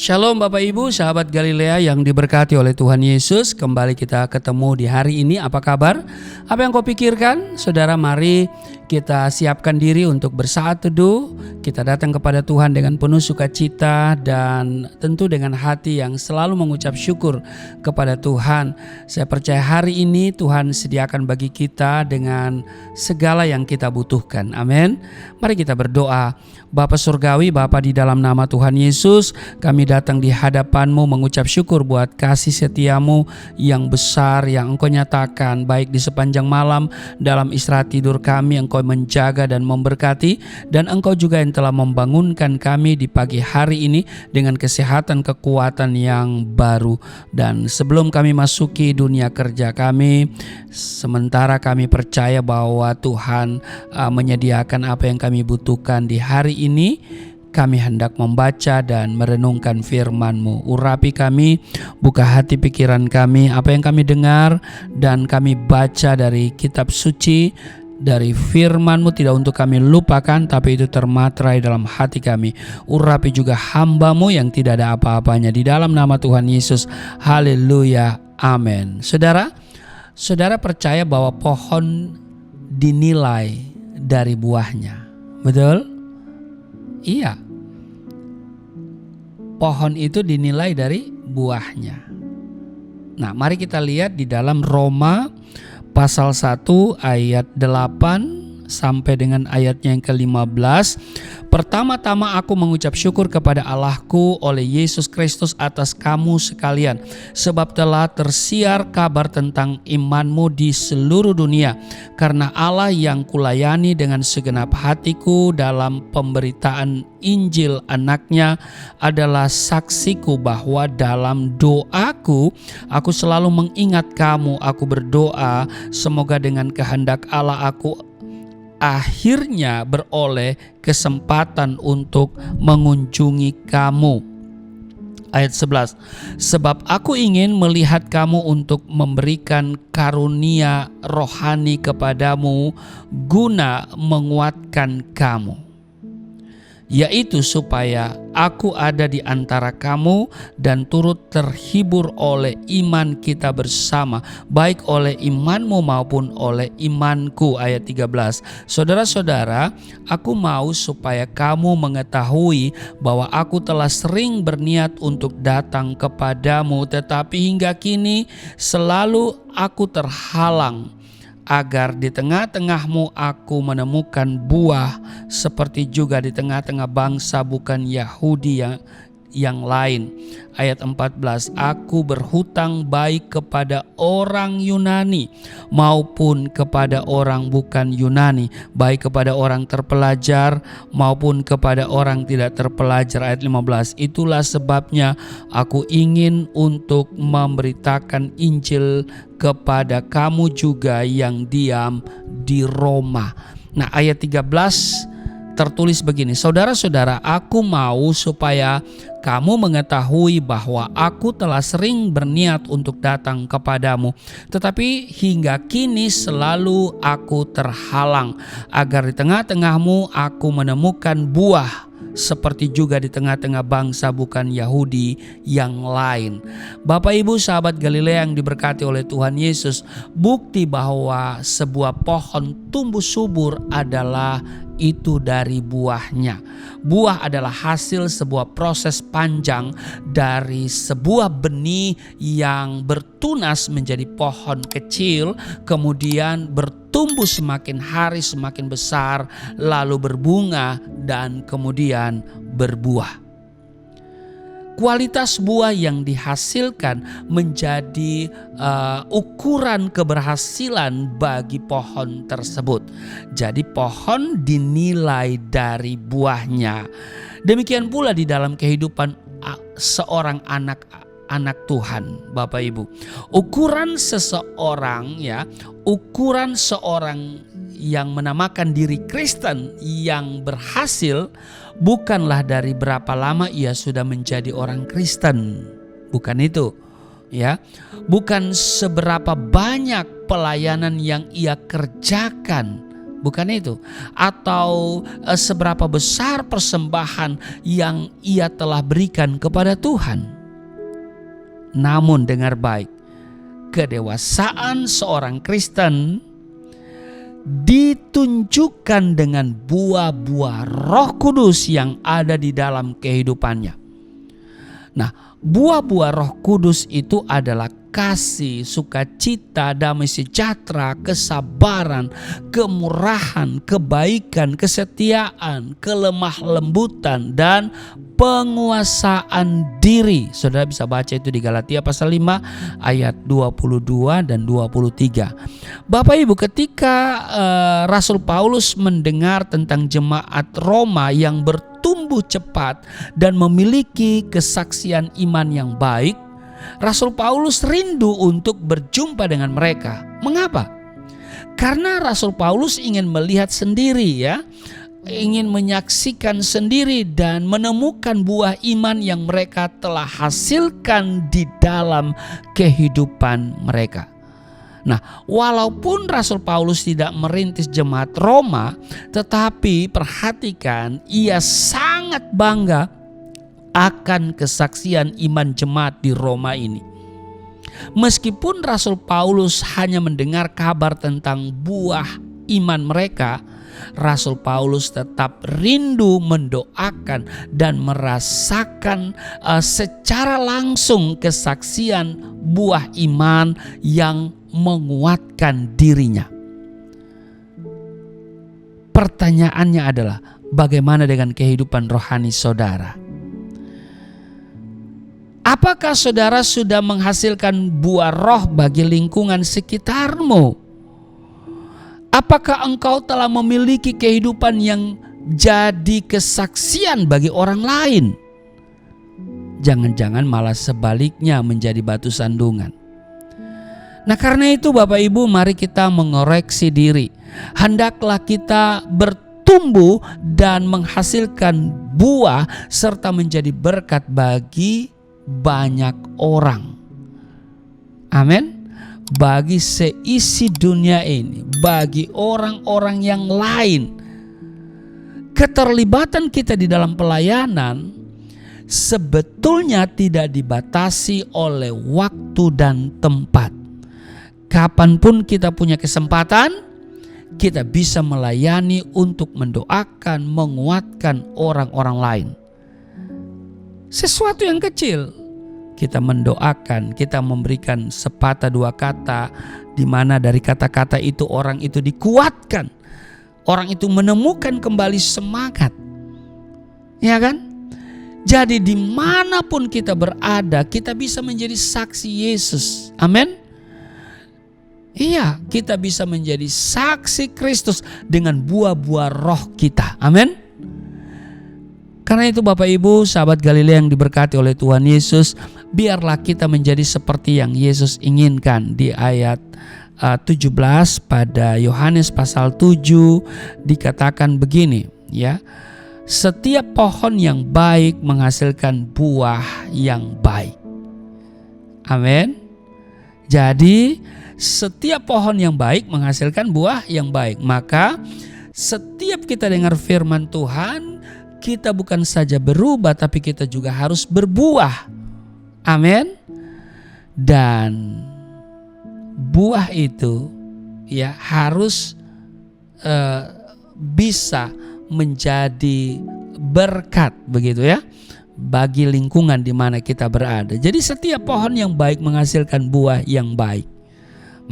Shalom Bapak Ibu, sahabat Galilea yang diberkati oleh Tuhan Yesus. Kembali kita ketemu di hari ini. Apa kabar? Apa yang kau pikirkan? Saudara, mari kita siapkan diri untuk bersaat teduh. Kita datang kepada Tuhan dengan penuh sukacita dan tentu dengan hati yang selalu mengucap syukur kepada Tuhan. Saya percaya hari ini Tuhan sediakan bagi kita dengan segala yang kita butuhkan. Amin. Mari kita berdoa. Bapa Surgawi, Bapa di dalam nama Tuhan Yesus, kami datang di hadapan-Mu mengucap syukur buat kasih setia-Mu yang besar yang Engkau nyatakan baik di sepanjang malam dalam istirahat tidur kami. Engkau menjaga dan memberkati, dan Engkau juga yang telah membangunkan kami di pagi hari ini dengan kesehatan kekuatan yang baru. Dan sebelum kami masuki dunia kerja kami, sementara kami percaya bahwa Tuhan menyediakan apa yang kami butuhkan di hari ini, kami hendak membaca dan merenungkan firman-Mu. Urapi kami, buka hati pikiran kami, apa yang kami dengar dan kami baca dari kitab suci, dari firman-Mu tidak untuk kami lupakan, tapi itu termaterai dalam hati kami. Urapi juga hamba-Mu yang tidak ada apa-apanya, di dalam nama Tuhan Yesus. Haleluya, amin. Saudara percaya bahwa pohon dinilai dari buahnya, betul? Iya, pohon itu dinilai dari buahnya. Nah, mari kita lihat di dalam Roma pasal 1 ayat 8 sampai dengan ayatnya yang ke-15. Pertama-tama aku mengucap syukur kepada Allahku oleh Yesus Kristus atas kamu sekalian, sebab telah tersiar kabar tentang imanmu di seluruh dunia. Karena Allah yang kulayani dengan segenap hatiku dalam pemberitaan Injil anaknya adalah saksiku bahwa dalam doaku aku selalu mengingat kamu. Aku berdoa semoga dengan kehendak Allah aku akhirnya beroleh kesempatan untuk mengunjungi kamu. Ayat 11, sebab aku ingin melihat kamu untuk memberikan karunia rohani kepadamu guna menguatkan kamu, yaitu supaya aku ada di antara kamu dan turut terhibur oleh iman kita bersama, baik oleh imanmu maupun oleh imanku. Ayat 13, saudara-saudara, aku mau supaya kamu mengetahui bahwa aku telah sering berniat untuk datang kepadamu, tetapi hingga kini selalu aku terhalang, agar di tengah-tengahmu aku menemukan buah seperti juga di tengah-tengah bangsa bukan Yahudi yang lain. Ayat 14, aku berhutang baik kepada orang Yunani maupun kepada orang bukan Yunani, baik kepada orang terpelajar maupun kepada orang tidak terpelajar. Ayat 15, itulah sebabnya aku ingin untuk memberitakan Injil kepada kamu juga yang diam di Roma. Nah, ayat 13 tertulis begini, saudara-saudara, aku mau supaya kamu mengetahui bahwa aku telah sering berniat untuk datang kepadamu, tetapi hingga kini selalu aku terhalang, agar di tengah-tengahmu aku menemukan buah seperti juga di tengah-tengah bangsa bukan Yahudi yang lain. Bapak Ibu sahabat Galilea yang diberkati oleh Tuhan Yesus, bukti bahwa sebuah pohon tumbuh subur adalah itu dari buahnya. Buah adalah hasil sebuah proses panjang dari sebuah benih yang bertunas menjadi pohon kecil, kemudian bertumbuh semakin hari semakin besar, lalu berbunga dan kemudian berbuah. Kualitas buah yang dihasilkan menjadi ukuran keberhasilan bagi pohon tersebut. Jadi pohon dinilai dari buahnya. Demikian pula di dalam kehidupan seorang anak Tuhan, Bapak Ibu. Ukuran seseorang yang menamakan diri Kristen yang berhasil bukanlah dari berapa lama ia sudah menjadi orang Kristen. Bukan itu, ya. Bukan seberapa banyak pelayanan yang ia kerjakan, bukan itu. Atau seberapa besar persembahan yang ia telah berikan kepada Tuhan. Namun dengar baik, kedewasaan seorang Kristen ditunjukkan dengan buah-buah Roh Kudus yang ada di dalam kehidupannya. Nah, buah-buah Roh Kudus itu adalah kasih, sukacita, damai sejahtera, kesabaran, kemurahan, kebaikan, kesetiaan, kelemah lembutan, dan penguasaan diri. Saudara bisa baca itu di Galatia pasal 5 ayat 22 dan 23. Bapak Ibu, ketika Rasul Paulus mendengar tentang jemaat Roma yang bertumbuh cepat dan memiliki kesaksian iman yang baik, Rasul Paulus rindu untuk berjumpa dengan mereka. Mengapa? Karena Rasul Paulus ingin melihat sendiri, ingin menyaksikan sendiri dan menemukan buah iman yang mereka telah hasilkan di dalam kehidupan mereka. Nah, walaupun Rasul Paulus tidak merintis jemaat Roma, tetapi perhatikan, ia sangat bangga akan kesaksian iman jemaat di Roma ini. Meskipun Rasul Paulus hanya mendengar kabar tentang buah iman mereka, Rasul Paulus tetap rindu mendoakan dan merasakan secara langsung kesaksian buah iman yang menguatkan dirinya. Pertanyaannya adalah, bagaimana dengan kehidupan rohani saudara? Apakah saudara sudah menghasilkan buah roh bagi lingkungan sekitarmu? Apakah engkau telah memiliki kehidupan yang jadi kesaksian bagi orang lain? Jangan-jangan malah sebaliknya menjadi batu sandungan. Nah, karena itu Bapak Ibu, mari kita mengoreksi diri. Hendaklah kita bertumbuh dan menghasilkan buah serta menjadi berkat bagi banyak orang. Amin. Bagi seisi dunia ini, bagi orang-orang yang lain. Keterlibatan kita di dalam pelayanan sebetulnya tidak dibatasi oleh waktu dan tempat. Kapanpun kita punya kesempatan, kita bisa melayani untuk mendoakan, menguatkan orang-orang lain. Sesuatu yang kecil, kita mendoakan, kita memberikan sepatah dua kata, di mana dari kata-kata itu orang itu dikuatkan, orang itu menemukan kembali semangat, ya kan? Jadi dimanapun kita berada, kita bisa menjadi saksi Yesus. Amin. Iya, kita bisa menjadi saksi Kristus dengan buah-buah roh kita. Amin. Karena itu Bapak Ibu, sahabat Galilea yang diberkati oleh Tuhan Yesus, biarlah kita menjadi seperti yang Yesus inginkan. Di ayat 17 pada Yohanes pasal 7 dikatakan begini, ya. Setiap pohon yang baik menghasilkan buah yang baik. Amin. Jadi setiap pohon yang baik menghasilkan buah yang baik. Maka setiap kita dengar firman Tuhan, kita bukan saja berubah, tapi kita juga harus berbuah. Amin. Dan buah itu ya harus bisa menjadi berkat, begitu ya, bagi lingkungan di mana kita berada. Jadi setiap pohon yang baik menghasilkan buah yang baik.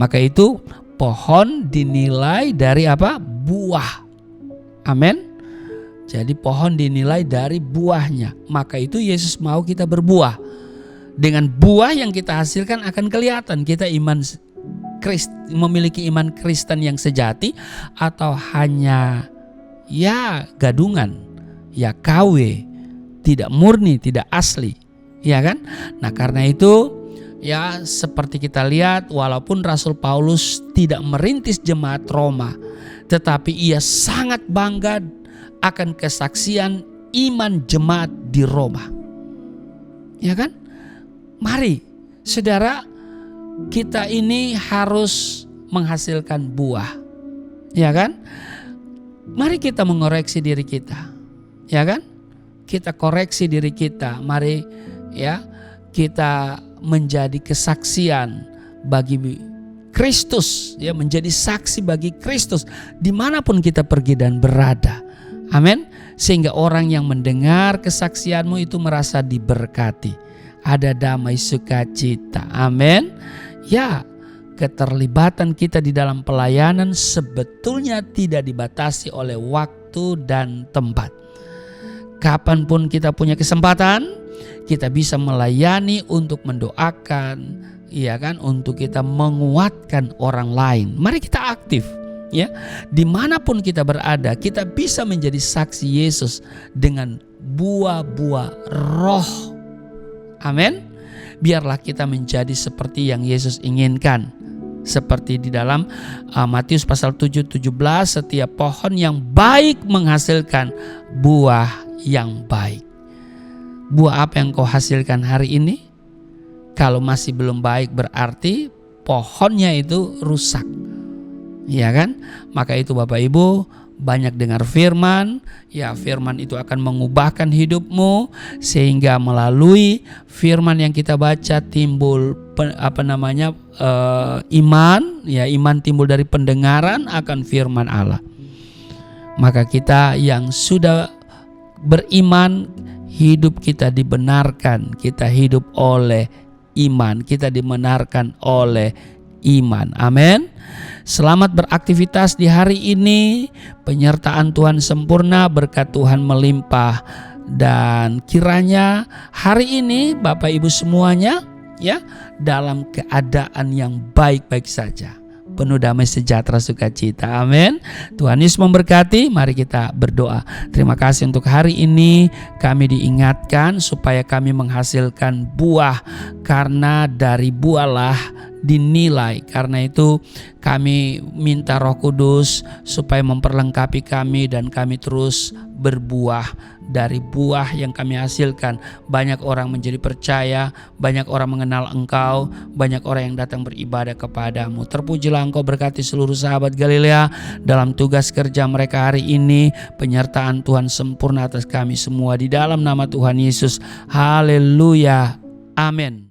Maka itu pohon dinilai dari apa? Buah. Amin. Jadi pohon dinilai dari buahnya. Maka itu Yesus mau kita berbuah. Dengan buah yang kita hasilkan akan kelihatan kita memiliki iman Kristen yang sejati atau hanya ya gadungan, ya KW, tidak murni, tidak asli, ya kan? Nah, karena itu ya seperti kita lihat, walaupun Rasul Paulus tidak merintis jemaat Roma, tetapi ia sangat bangga akan kesaksian iman jemaat di Roma. Ya kan? Mari saudara, kita ini harus menghasilkan buah. Ya kan? Mari kita mengoreksi diri kita, ya kan? Kita koreksi diri kita. Mari ya kita menjadi kesaksian bagi Kristus, ya, menjadi saksi bagi Kristus dimanapun kita pergi dan berada. Amin. Sehingga orang yang mendengar kesaksianmu itu merasa diberkati. Ada damai sukacita. Amin. Ya, keterlibatan kita di dalam pelayanan sebetulnya tidak dibatasi oleh waktu dan tempat. Kapanpun kita punya kesempatan, kita bisa melayani untuk mendoakan, ya kan, untuk kita menguatkan orang lain. Mari kita aktif, ya. Dimanapun kita berada, kita bisa menjadi saksi Yesus dengan buah-buah Roh. Amin. Biarlah kita menjadi seperti yang Yesus inginkan. Seperti di dalam Matius pasal 7:17, setiap pohon yang baik menghasilkan buah yang baik. Buah apa yang kau hasilkan hari ini? Kalau masih belum baik berarti pohonnya itu rusak. Ya kan? Maka itu Bapak Ibu, banyak dengar firman, ya firman itu akan mengubahkan hidupmu sehingga melalui firman yang kita baca timbul iman, ya iman timbul dari pendengaran akan firman Allah. Maka kita yang sudah beriman, hidup kita dibenarkan, kita hidup oleh iman, kita dibenarkan oleh iman. Amin. Selamat beraktivitas di hari ini. Penyertaan Tuhan sempurna, berkat Tuhan melimpah, dan kiranya hari ini Bapak Ibu semuanya, ya, dalam keadaan yang baik-baik saja, penuh damai sejahtera sukacita. Amin. Tuhan Yesus memberkati. Mari kita berdoa. Terima kasih untuk hari ini kami diingatkan supaya kami menghasilkan buah, karena dari buahlah dinilai. Karena itu kami minta Roh Kudus supaya memperlengkapi kami dan kami terus berbuah. Dari buah yang kami hasilkan, banyak orang menjadi percaya, banyak orang mengenal Engkau, banyak orang yang datang beribadah kepadamu. Terpujilah Engkau, berkati seluruh sahabat Galilea dalam tugas kerja mereka hari ini. Penyertaan Tuhan sempurna atas kami semua di dalam nama Tuhan Yesus. Haleluya. Amin.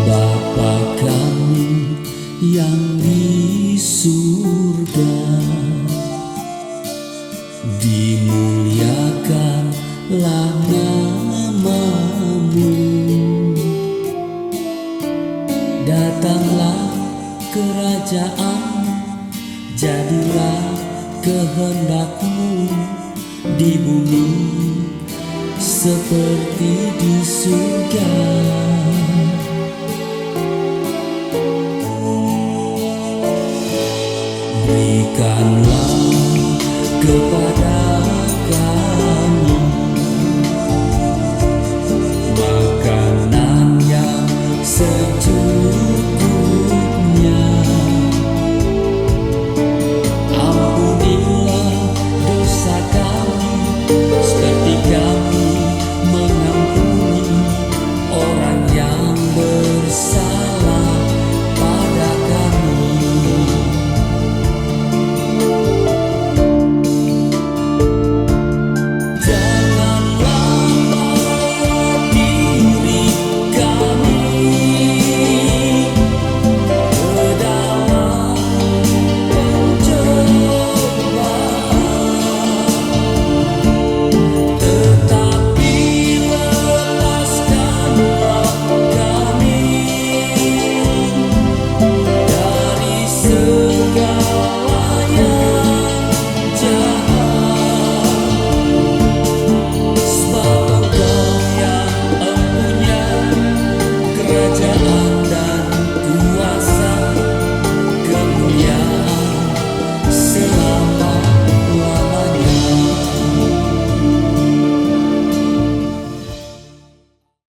Bapa kami yang di surga, dimuliakanlah nama-Mu. Datanglah kerajaan, jadilah kehendak-Mu di bumi seperti di surga. Berikanlah kepada kami